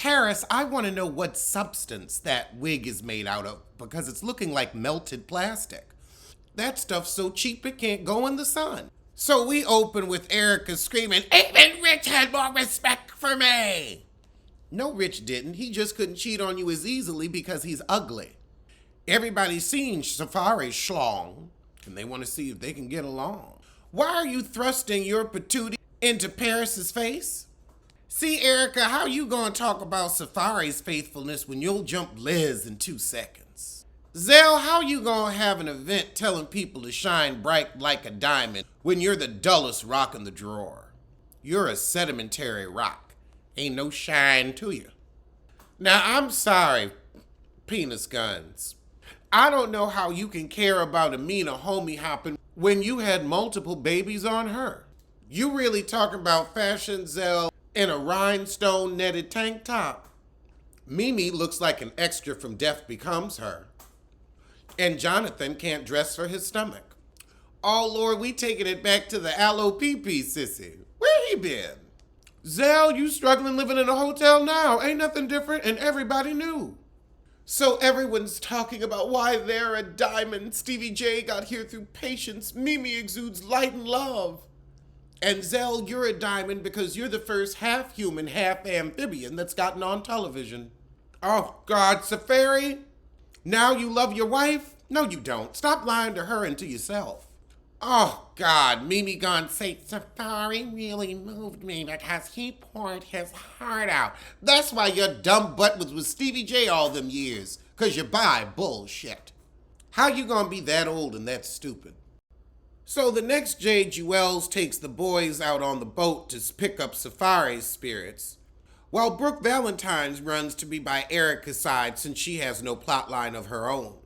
Paris, I want to know what substance that wig is made out of because it's looking like melted plastic. That stuff's so cheap it can't go in the sun. So we open with Erica screaming, "Even Rich had more respect for me!" No, Rich didn't. He just couldn't cheat on you as easily because he's ugly. Everybody's seen Safari's schlong, and they want to see if they can get along. Why are you thrusting your patootie into Paris's face? See, Erica, how you gonna talk about Safari's faithfulness when you'll jump Liz in 2 seconds? Zell, how you gonna have an event telling people to shine bright like a diamond when you're the dullest rock in the drawer? You're a sedimentary rock. Ain't no shine to you. Now, I'm sorry, penis guns. I don't know how you can care about Amina homie hopping when you had multiple babies on her. You really talking about fashion, Zell, in a rhinestone netted tank top? Mimi looks like an extra from Death Becomes Her. And Jonathan can't dress for his stomach. Oh Lord, we taking it back to the aloe pee-pee, sissy. Where he been? Zell, you struggling living in a hotel now. Ain't nothing different and everybody knew. So everyone's talking about why they're a diamond. Stevie J got here through patience. Mimi exudes light and love. And Zell, you're a diamond because you're the first half-human, half-amphibian that's gotten on television. Oh, God, Safari? Now you love your wife? No, you don't. Stop lying to her and to yourself. Oh, God, Mimi gone say, Safari really moved me because he poured his heart out. That's why your dumb butt was with Stevie J all them years, because you buy bullshit. How you gonna be that old and that stupid? So the next J. Jewels takes the boys out on the boat to pick up Safari's spirits, while Brooke Valentine's runs to be by Erica's side since she has no plotline of her own.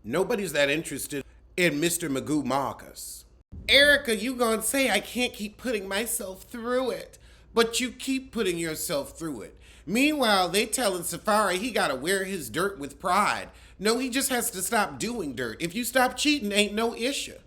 Nobody's that interested in Mr. Magoo Marcus. Erica, you gonna say I can't keep putting myself through it, but you keep putting yourself through it. Meanwhile, they telling Safari he gotta wear his dirt with pride. No, he just has to stop doing dirt. If you stop cheating, ain't no issue.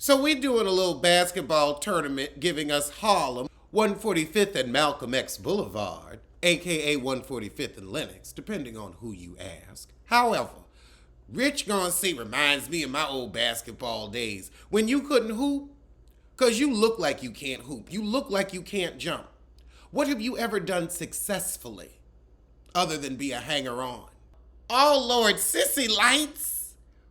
So we doing a little basketball tournament giving us Harlem, 145th and Malcolm X Boulevard, aka 145th and Lenox, depending on who you ask. However, Rich gonna say reminds me of my old basketball days when you couldn't hoop. Cause you look like you can't hoop. You look like you can't jump. What have you ever done successfully other than be a hanger-on? Oh Lord, Sissy Lights.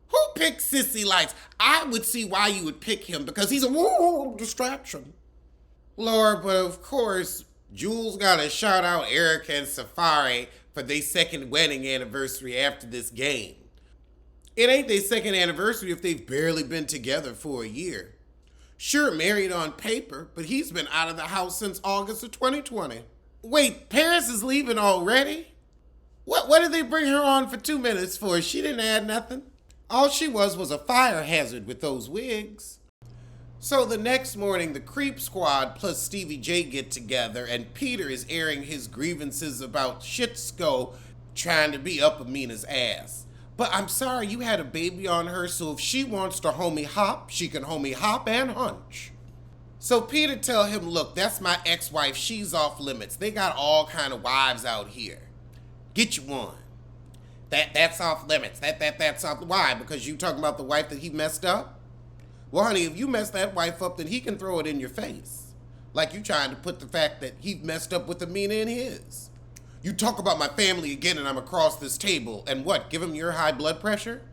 Who picked Sissy Lights? I would see why you would pick him because he's a distraction. Lord, but of course, Jules gotta shout out Erica and Safari for their second wedding anniversary after this game. It ain't their second anniversary if they've barely been together for a year. Sure, married on paper, but he's been out of the house since August of 2020. Wait, Paris is leaving already? What did they bring her on for 2 minutes for? She didn't add nothing. All she was a fire hazard with those wigs. So the next morning, the Creep Squad plus Stevie J get together and Peter is airing his grievances about Shitsko trying to be up Amina's ass. But I'm sorry, you had a baby on her, so if she wants to homie hop, she can homie hop and hunch. So Peter tell him, look, that's my ex-wife, she's off limits. They got all kind of wives out here. Get you one. That's off limits. That's off. Why? Because you talking about the wife that he messed up? Well, honey, if you mess that wife up, then he can throw it in your face. Like you trying to put the fact that he messed up with Amina in his. You talk about my family again and I'm across this table, and what, give him your high blood pressure?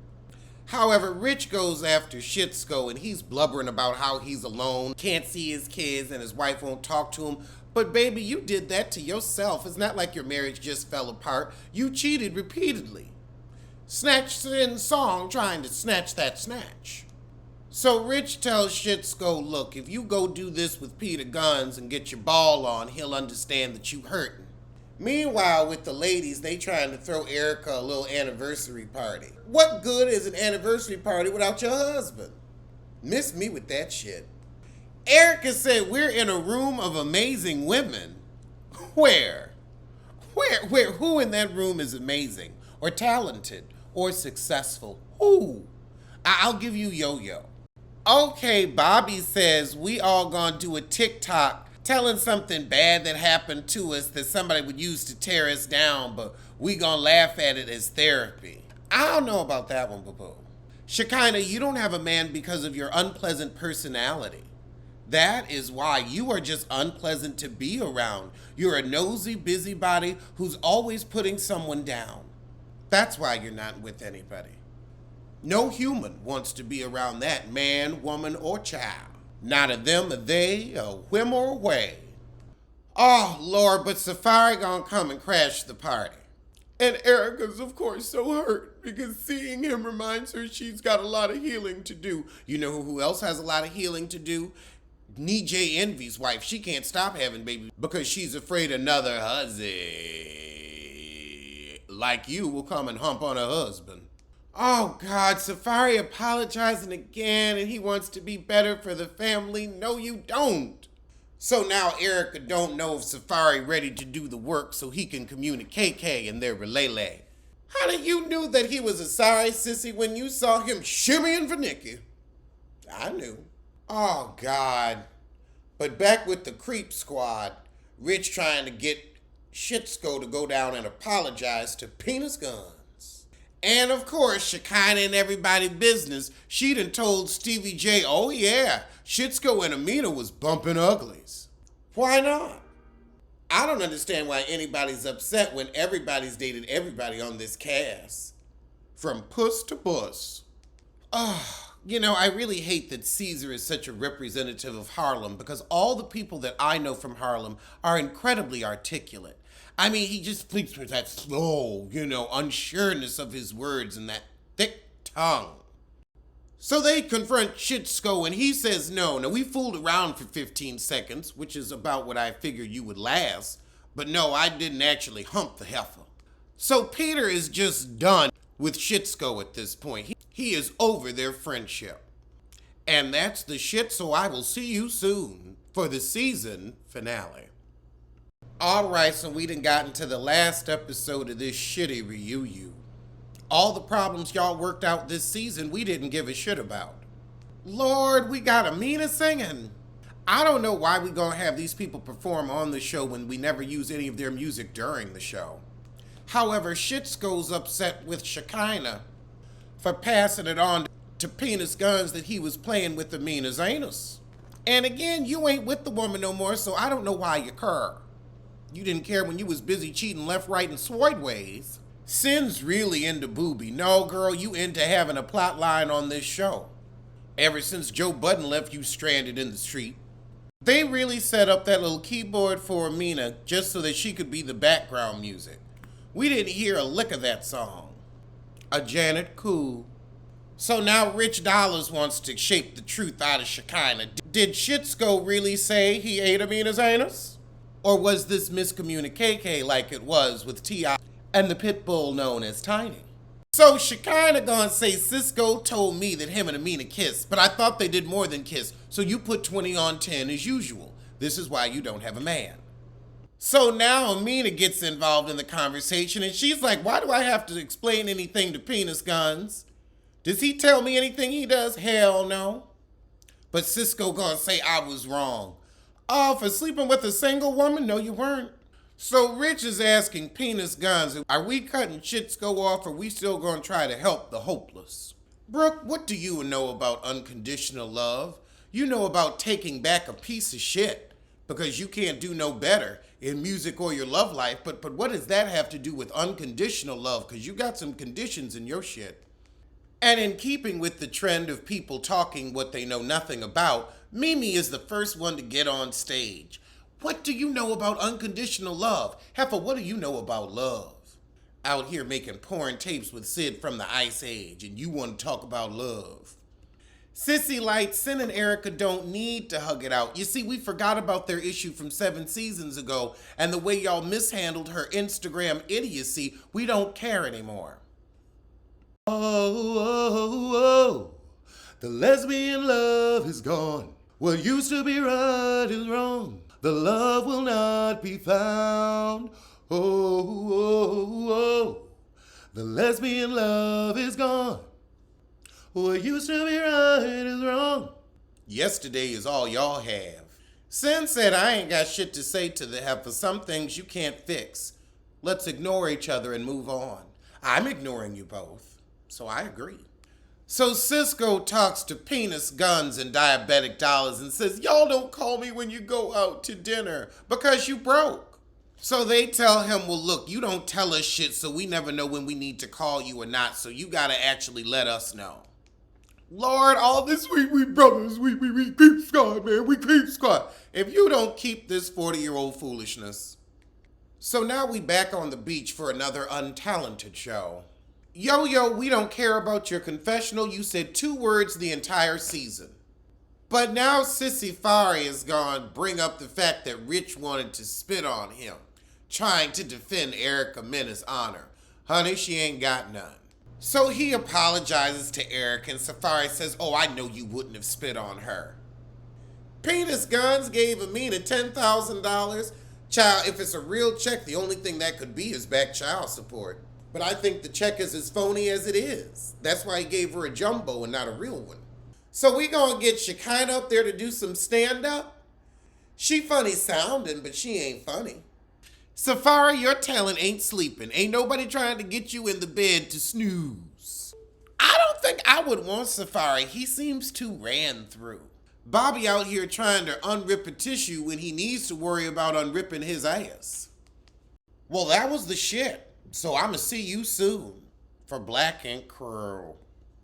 However, Rich goes after Shitsko and he's blubbering about how he's alone, can't see his kids, and his wife won't talk to him. But baby, you did that to yourself. It's not like your marriage just fell apart. You cheated repeatedly. Snatched in song trying to snatch that snatch. So Rich tells Shitsko, look, if you go do this with Peter Guns and get your ball on, he'll understand that you hurting. Meanwhile, with the ladies, they trying to throw Erica a little anniversary party. What good is an anniversary party without your husband? Miss me with that shit. Erica said we're in a room of amazing women. Where? Who in that room is amazing or talented or successful? Who? I'll give you Yo-Yo. Okay, Bobby says we all gonna do a TikTok telling something bad that happened to us that somebody would use to tear us down, but we gonna laugh at it as therapy. I don't know about that one, boo-boo. Shekinah, you don't have a man because of your unpleasant personality. That is why you are just unpleasant to be around. You're a nosy busybody who's always putting someone down. That's why you're not with anybody. No human wants to be around that man, woman, or child. Not a them, a they, a whim, or a way. Oh, Lord, but Safari gonna come and crash the party. And Erica's, of course, so hurt because seeing him reminds her she's got a lot of healing to do. You know who else has a lot of healing to do? J Envy's wife. She can't stop having babies because she's afraid another hussy like you will come and hump on her husband. Oh, God, Safari apologizing again, and he wants to be better for the family. No, you don't. So now Erica don't know if Safari ready to do the work so he can communicate KK and their relay. How did you knew that he was a sorry sissy when you saw him shimmying for Nikki? I knew. Oh, God. But back with the creep squad, Rich trying to get Shitsko to go down and apologize to Penis Guns. And of course, Shekinah and everybody business, she done told Stevie J, oh yeah, Shitsko and Amina was bumping uglies. Why not? I don't understand why anybody's upset when everybody's dated everybody on this cast. From puss to bus. You know, I really hate that Caesar is such a representative of Harlem because all the people that I know from Harlem are incredibly articulate. I mean, he just speaks with that slow, unsureness of his words and that thick tongue. So they confront Shitsko and he says no. Now, we fooled around for 15 seconds, which is about what I figured you would last. But no, I didn't actually hump the heifer. So Peter is just done with Shitsko at this point. He is over their friendship. And that's the shit, so I will see you soon for the season finale. Alright, so we done gotten to the last episode of this shitty reunion. All the problems y'all worked out this season, we didn't give a shit about. Lord, we got Amina singing. I don't know why we gonna have these people perform on the show when we never use any of their music during the show. However, Shitsko's upset with Shekinah for passing it on to Penis Guns that he was playing with Amina's anus. And again, you ain't with the woman no more, so I don't know why you care. You didn't care when you was busy cheating left, right, and sideways. Sin's really into booby. No, girl, you into having a plot line on this show. Ever since Joe Budden left you stranded in the street. They really set up that little keyboard for Amina just so that she could be the background music. We didn't hear a lick of that song. A Janet Cool. So now Rich Dollars wants to shape the truth out of Shekinah. Did Shitsko really say he ate Amina's anus? Or was this miscommunication like it was with T.I. and the pit bull known as Tiny? So Shekinah gonna say Cisco told me that him and Amina kissed, but I thought they did more than kiss, so you put 20 on 10 as usual. This is why you don't have a man. So now Amina gets involved in the conversation and she's like, why do I have to explain anything to Penis Guns? Does he tell me anything he does? Hell no. But Cisco gonna say I was wrong. Oh, for sleeping with a single woman? No, you weren't. So Rich is asking Penis Guns, are we cutting Shitsko off or we still gonna try to help the hopeless? Brooke, what do you know about unconditional love? You know about taking back a piece of shit because you can't do no better in music or your love life, but what does that have to do with unconditional love? Because you got some conditions in your shit. And in keeping with the trend of people talking what they know nothing about, Mimi is the first one to get on stage. What do you know about unconditional love? Heifer, what do you know about love? Out here making porn tapes with Sid from the Ice Age, and you want to talk about love. Sissy Light, Sin and Erica don't need to hug it out. You see, we forgot about their issue from 7 seasons ago, and the way y'all mishandled her Instagram idiocy, we don't care anymore. Oh, the lesbian love is gone. What used to be right is wrong. The love will not be found. Oh, the lesbian love is gone. What used to be right is wrong. Yesterday is all y'all have. Sin said, I ain't got shit to say to the heifer. Some things you can't fix. Let's ignore each other and move on. I'm ignoring you both, so I agree. So Cisco talks to Penis, Guns, and Diabetic Dollars and says, y'all don't call me when you go out to dinner because you broke. So they tell him, well, look, you don't tell us shit, so we never know when we need to call you or not, so you gotta actually let us know. Lord, all this we brothers, we keep squad, man, we keep squad. If you don't keep this 40-year-old foolishness. So now we back on the beach for another untalented show. Yo, we don't care about your confessional. You said 2 words the entire season. But now Sissy Fari is gone bring up the fact that Rich wanted to spit on him, trying to defend Erica Mena's honor. Honey, she ain't got none. So he apologizes to Eric and Safari says, oh, I know you wouldn't have spit on her. Penis Guns gave Amina $10,000. Child, if it's a real check, the only thing that could be is back child support. But I think the check is as phony as it is. That's why he gave her a jumbo and not a real one. So we gonna get Shekinah up there to do some stand-up? She funny sounding, but she ain't funny. Safari, your talent ain't sleeping. Ain't nobody trying to get you in the bed to snooze. I don't think I would want Safari. He seems too ran through. Bobby out here trying to unrip a tissue when he needs to worry about unripping his ass. Well, that was the shit. So I'ma see you soon for Black Ink Crew.